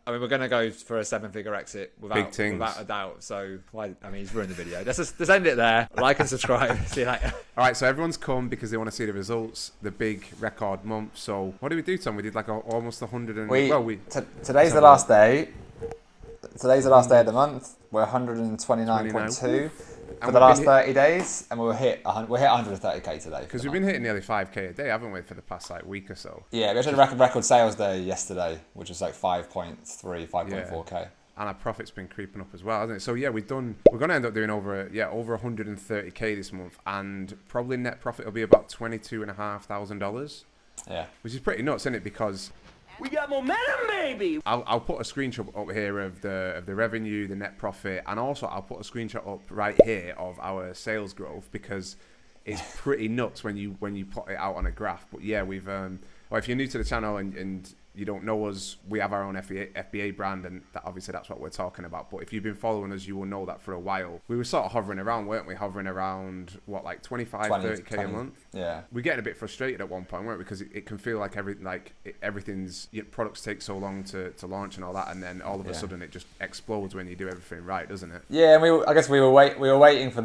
I mean, we're going to go for a 7-figure exit without a doubt. So, he's ruined the video. Let's end it there. Like and subscribe. See you later. All right, so everyone's come because they want to see the results, the big record month. So what did we do, Tom? We did like almost 100 and... Today's the last day. Today's the last day of the month. We're 129.2 for the last 30 days, and we'll hit 130k today. Because we've been hitting nearly 5k a day, haven't we, for the past week or so? Yeah, we actually had a record sales day yesterday, which was like 5.4k. And our profit's been creeping up as well, hasn't it? So yeah, we're going to end up doing over 130k this month, and probably net profit will be about $22,500. Yeah, which is pretty nuts, isn't it? Because we got momentum, baby. I'll put a screenshot up here of the revenue, the net profit, and also I'll put a screenshot up right here of our sales growth, because it's pretty nuts when you put it out on a graph. But yeah, we've if you're new to the channel and you don't know us, we have our own FBA brand, and obviously that's what we're talking about. But if you've been following us, you will know that for a while we were sort of hovering around, weren't we? Hovering around, what, like 30k a month? Yeah. We're getting a bit frustrated at one point, weren't we? Because it can feel like everything's, products take so long to launch and all that, and then all of a sudden it just explodes when you do everything right, doesn't it? Yeah, and I guess we were waiting for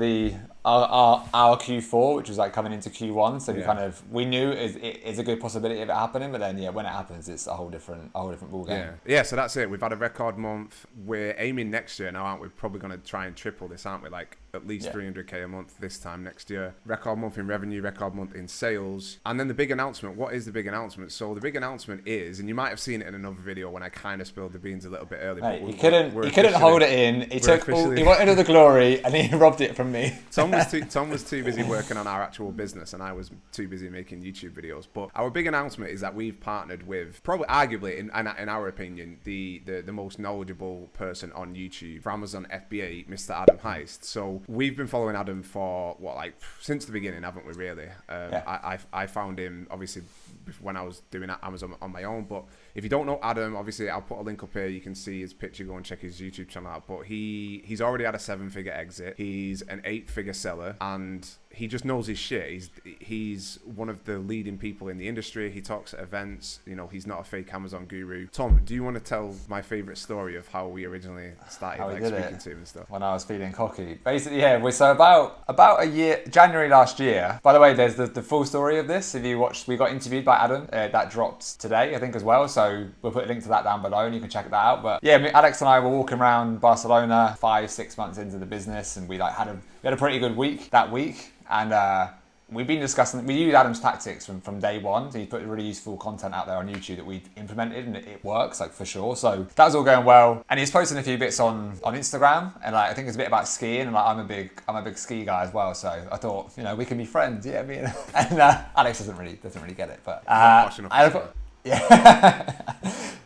our Q4, which was like coming into Q1. So we knew it's a good possibility of it happening, but then when it happens, it's a whole different ball game. Yeah. So that's it. We've had a record month. We're aiming next year now, aren't we? Probably going to try and triple this, aren't we? Like at least 300k a month this time next year. Record month in revenue, record month in sales, and then the big announcement. What is the big announcement? So the big announcement is, and you might have seen it in another video when I kind of spilled the beans a little bit early. Mate, he couldn't hold it in. He wanted all the glory, and he robbed it from me. Tom was too busy working on our actual business, and I was too busy making YouTube videos. But our big announcement is that we've partnered with, probably arguably in our opinion, the most knowledgeable person on YouTube for Amazon FBA, Mr. Adam Heist. So we've been following Adam for since the beginning, haven't we? Really? I found him obviously when I was doing Amazon on my own. But if you don't know Adam, obviously I'll put a link up here. You can see his picture. Go and check his YouTube channel out. But he's already had a 7-figure exit. He's an 8-figure seller, and he just knows his shit. He's one of the leading people in the industry. He talks at events. He's not a fake Amazon guru. Tom, do you want to tell my favorite story of how we originally started speaking to him and stuff? When I was feeling cocky. Basically, so about a year, January last year. By the way, there's the full story of this. If you watched, we got interviewed by Adam. That dropped today, I think, as well. So we'll put a link to that down below, and you can check that out. But yeah, Alex and I were walking around Barcelona 5-6 months into the business, and we had a pretty good week that week. And we've been discussing, we use Adam's tactics from day one. So he's put really useful content out there on YouTube that we implemented, and it works, for sure. So that was all going well. And he's posting a few bits on Instagram, and I think it's a bit about skiing, and I'm a big ski guy as well. So I thought, we can be friends. Yeah, and Alex doesn't really get it, but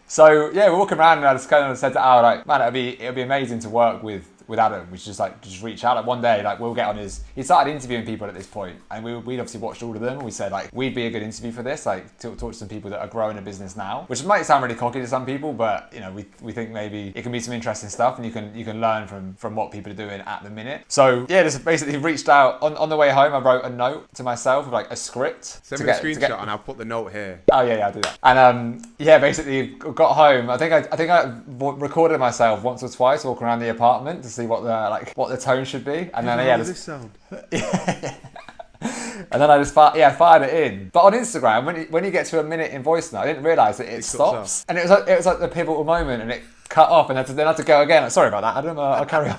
So yeah, we're walking around, and I just kind of said to Al, man, it'd be amazing to work with Adam. We should just reach out. One day, we'll get on his. He started interviewing people at this point, and we'd obviously watched all of them. And we said we'd be a good interview for this. Talk to some people that are growing a business now, which might sound really cocky to some people, but we think maybe it can be some interesting stuff, and you can learn from what people are doing at the minute. So yeah, just basically reached out on the way home. I wrote a note to myself with a script. Send me a screenshot, and I'll put the note here. Oh yeah, I'll do that. And basically got home. I think I recorded myself once or twice walking around the apartment to see what the tone should be, and then how does this sound? And then I just fired it in. But on Instagram, when you get to a minute in voice note, I didn't realise that it stops, and it was like the pivotal moment, and it cut off, and then I had to go again. Sorry about that, Adam. I'll carry on.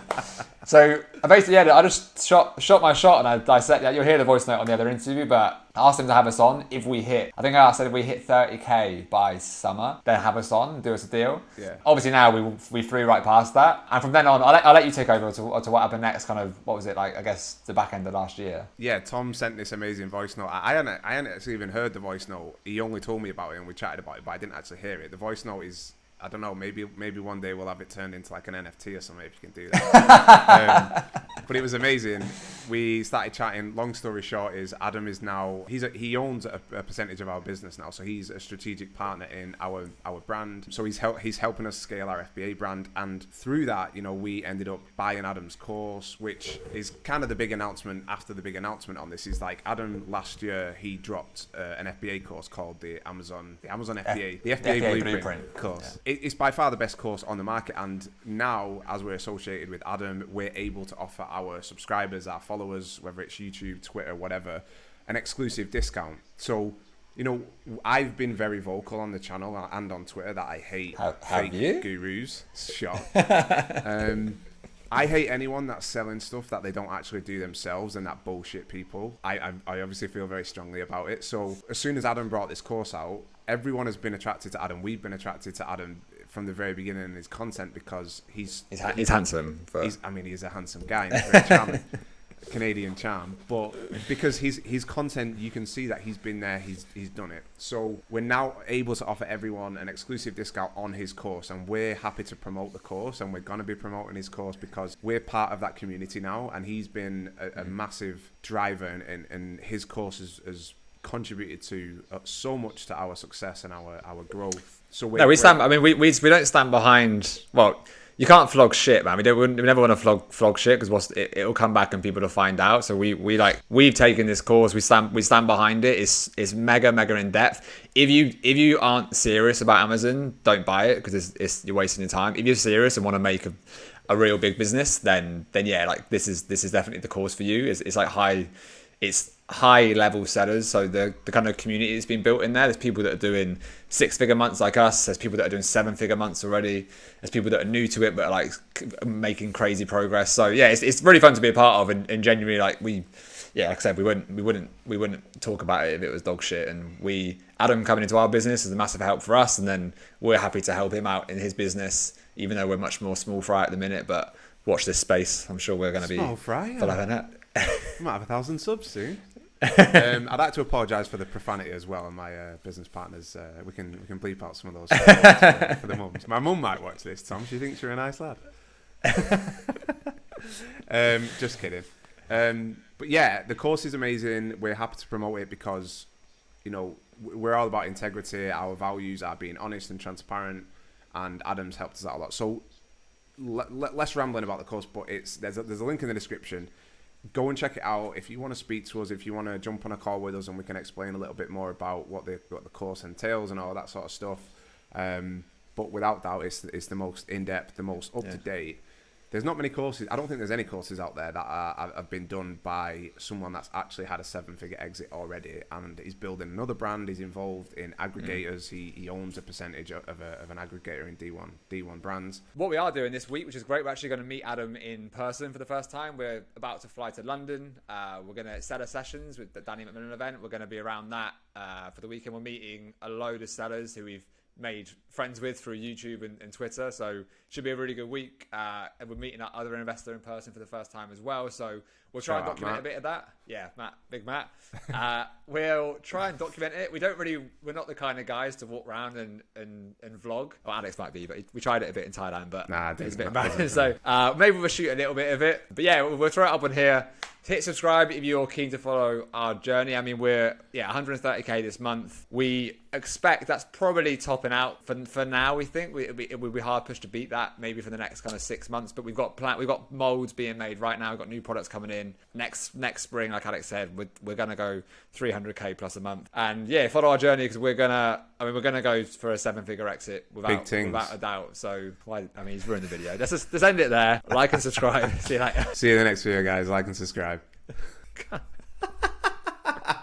So basically, I just shot my shot, and I dissected. You'll hear the voice note on the other interview, but I asked him to have us on if we hit. I think I said if we hit 30k by summer, then have us on, do us a deal. Yeah. Obviously now we flew right past that, and from then on, I'll let you take over to what happened next. Kind of what was it like? I guess the back end of last year. Yeah, Tom sent this amazing voice note. I hadn't actually even heard the voice note. He only told me about it, and we chatted about it, but I didn't actually hear it. The voice note is, I don't know, maybe one day we'll have it turned into an NFT or something, if you can do that. But it was amazing. We started chatting. Long story short is Adam is now, he owns a percentage of our business now, so he's a strategic partner in our brand. So he's helping us scale our FBA brand, and through that, we ended up buying Adam's course, which is kind of the big announcement after the big announcement on this. Is Adam last year, he dropped an FBA course called the Amazon FBA, the FBA Blueprint course. Yeah. it's by far the best course on the market. And now, as we're associated with Adam, we're able to offer our subscribers, our followers, whether it's YouTube, Twitter, whatever, an exclusive discount. So, I've been very vocal on the channel and on Twitter that I hate fake gurus. Sure. I hate anyone that's selling stuff that they don't actually do themselves and that bullshit people. I obviously feel very strongly about it. So as soon as Adam brought this course out, everyone has been attracted to Adam. We've been attracted to Adam from the very beginning in his content because he's handsome. But... he's a handsome guy. And he's very charming. Canadian charm, but because his content, you can see that he's been there, he's done it. So we're now able to offer everyone an exclusive discount on his course, and we're happy to promote the course, and we're going to be promoting his course because we're part of that community now, and he's been a massive driver, and his course has contributed to so much to our success and our growth. So we don't stand behind. Well, you can't flog shit, man. We never want to flog shit because it'll come back and people will find out. So we've taken this course. We stand behind it. It's mega in depth. If you aren't serious about Amazon, don't buy it because you're wasting your time. If you're serious and want to make a real big business, then yeah, like this is definitely the course for you. It's like high level sellers. So the kind of community that's been built in there's people that are doing 6-figure months like us. There's people that are doing 7-figure months already. There's people that are new to it but are like making crazy progress. So yeah, it's really fun to be a part of, and genuinely like like I said, we wouldn't talk about it if it was dog shit. And Adam coming into our business is a massive help for us, and then we're happy to help him out in his business, even though we're much more small fry at the minute. But watch this space. I'm sure we're going to be small fry. Full of it. I might have 1,000 subs soon. I'd like to apologise for the profanity as well, and my business partners. We can bleep out some of those for the mums. My mum might watch this, Tom. She thinks you're a nice lad. Just kidding. But yeah, the course is amazing. We're happy to promote it because, we're all about integrity. Our values are being honest and transparent, and Adam's helped us out a lot. So less rambling about the course, but there's a link in the description. Go and check it out. If you want to speak to us, if you want to jump on a call with us and we can explain a little bit more about what the course entails and all that sort of stuff. But without doubt, it's the most in-depth, the most up-to-date. There's not many courses. I don't think there's any courses out there that have been done by someone that's actually had a 7-figure exit already, and he's building another brand. He's involved in aggregators. He owns a percentage of an aggregator in D1 brands. What we are doing this week, which is great, we're actually going to meet Adam in person for the first time. We're about to fly to London. We're going to seller sessions with the Danny McMillan event. We're going to be around that for the weekend. We're meeting a load of sellers who we've made friends with through YouTube and Twitter, so should be a really good week. And we're meeting our other investor in person for the first time as well, so we'll try and document a bit of that. Yeah, Big Matt. We'll try and document it. We're not the kind of guys to walk around and vlog. Well, Alex might be, but we tried it a bit in Thailand, but it's a bit embarrassing. So maybe we'll shoot a little bit of it. But yeah, we'll throw it up on here. Hit subscribe if you're keen to follow our journey. I mean, we're 130k this month. We expect that's probably topping out for now. We think it would be hard push to beat that maybe for the next kind of 6 months. But we've got molds being made right now. We've got new products coming in next spring. Like Alex said, we're gonna go 300k plus a month. And yeah, follow our journey because we're gonna go for a 7-figure exit without a doubt. So he's ruined the video. Let's end it there. Like and subscribe. See you later. See you in the next video, guys. Like and subscribe.